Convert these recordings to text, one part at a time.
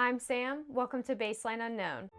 I'm Sam. Welcome to Baseline Unknown.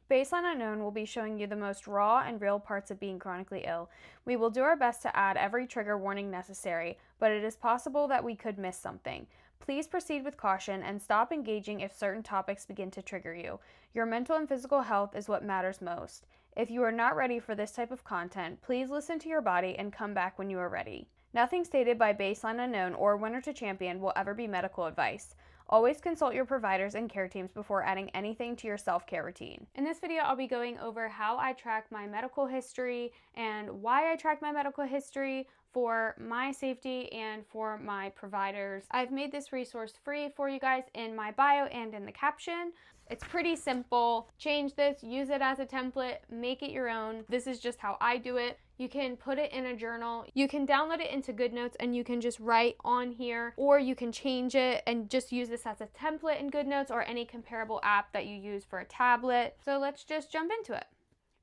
Baseline Unknown will be showing you the most raw and real parts of being chronically ill. We will do our best to add every trigger warning necessary, but it is possible that we could miss something. Please proceed with caution and stop engaging if certain topics begin to trigger you. Your mental and physical health is what matters most. If you are not ready for this type of content, please listen to your body and come back when you are ready. Nothing stated by Baseline Unknown or Winner to Champion will ever be medical advice. Always consult your providers and care teams before adding anything to your self-care routine. In this video, I'll be going over how I track my medical history and why I track my medical history for my safety and for my providers. I've made this resource free for you guys in my bio and in the caption. It's pretty simple. Change this, use it as a template, make it your own. This is just how I do it. You can put it in a journal. You can download it into GoodNotes and you can just write on here, or you can change it and just use this as a template in GoodNotes or any comparable app that you use for a tablet. So let's just jump into it.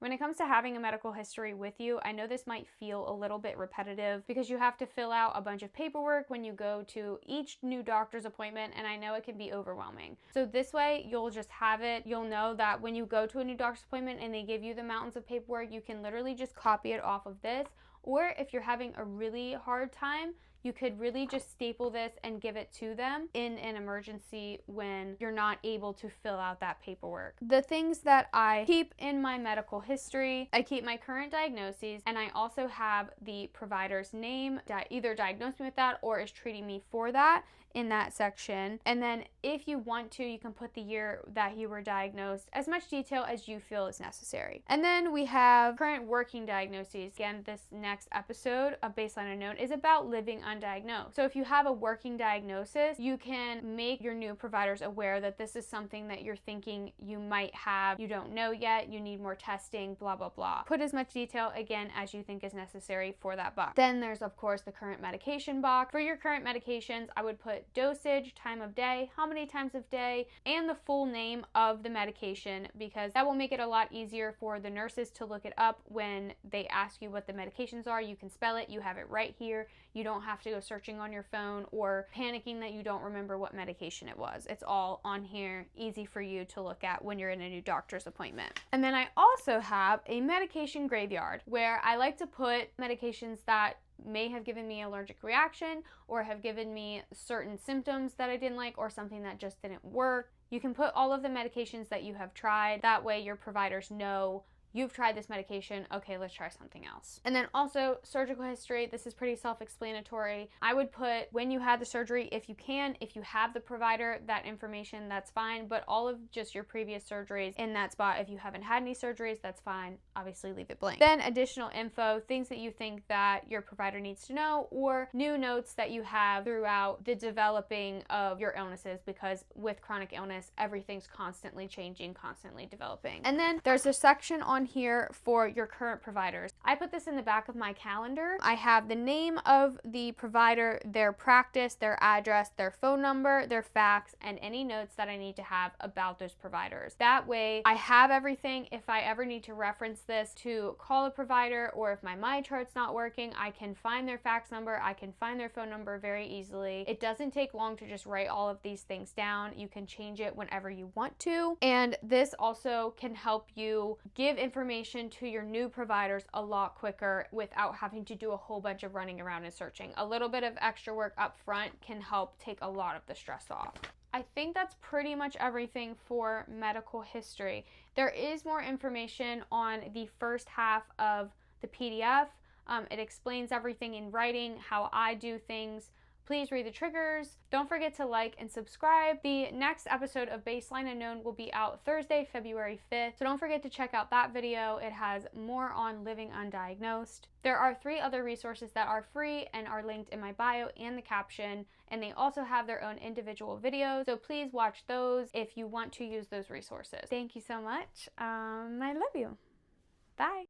When it comes to having a medical history with you, I know this might feel a little bit repetitive because you have to fill out a bunch of paperwork when you go to each new doctor's appointment, and I know it can be overwhelming. So this way, you'll just have it. You'll know that when you go to a new doctor's appointment and they give you the mountains of paperwork, you can literally just copy it off of this. Or if you're having a really hard time, you could really just staple this and give it to them in an emergency when you're not able to fill out that paperwork. The things that I keep in my medical history, I keep my current diagnoses, and I also have the provider's name that either diagnosed me with that or is treating me for that in that section. And then if you want to, you can put the year that you were diagnosed, as much detail as you feel is necessary. And then we have current working diagnoses. Again, this next episode of Baseline Unknown is about living undiagnosed. So if you have a working diagnosis, you can make your new providers aware that this is something that you're thinking you might have, you don't know yet, you need more testing, blah, blah, blah. Put as much detail, again, as you think is necessary for that box. Then there's, of course, the current medication box. For your current medications, I would put dosage, time of day, how many times of day, and the full name of the medication, because that will make it a lot easier for the nurses to look it up when they ask you what the medications are. You can spell it, you have it right here. You don't have to go searching on your phone or panicking that you don't remember what medication it was. It's all on here, easy for you to look at when you're in a new doctor's appointment. And then I also have a medication graveyard where I like to put medications that may have given me an allergic reaction or have given me certain symptoms that I didn't like or something that just didn't work. You can put all of the medications that you have tried. That way your providers know you've tried this medication, okay, let's try something else. And then also surgical history. This is pretty self-explanatory. I would put when you had the surgery, if you can. If you have the provider, that information, that's fine, but all of just your previous surgeries in that spot. If you haven't had any surgeries, that's fine. Obviously leave it blank. Then additional info, things that you think that your provider needs to know, or new notes that you have throughout the developing of your illnesses, because with chronic illness, everything's constantly changing, constantly developing. And then there's a section on here for your current providers. I put this in the back of my calendar. I have the name of the provider, their practice, their address, their phone number, their fax, and any notes that I need to have about those providers. That way I have everything. If I ever need to reference this to call a provider, or if my MyChart's not working, I can find their fax number, I can find their phone number very easily. It doesn't take long to just write all of these things down. You can change it whenever you want to. And this also can help you give information to your new providers a lot quicker without having to do a whole bunch of running around and searching. A little bit of extra work up front can help take a lot of the stress off. I think that's pretty much everything for medical history. There is more information on the first half of the PDF. It explains everything in writing, how I do things. Please read the triggers. Don't forget to like and subscribe. The next episode of Baseline Unknown will be out Thursday, February 5th. So don't forget to check out that video. It has more on living undiagnosed. There are 3 other resources that are free and are linked in my bio and the caption, and they also have their own individual videos. So please watch those if you want to use those resources. Thank you so much. I love you. Bye.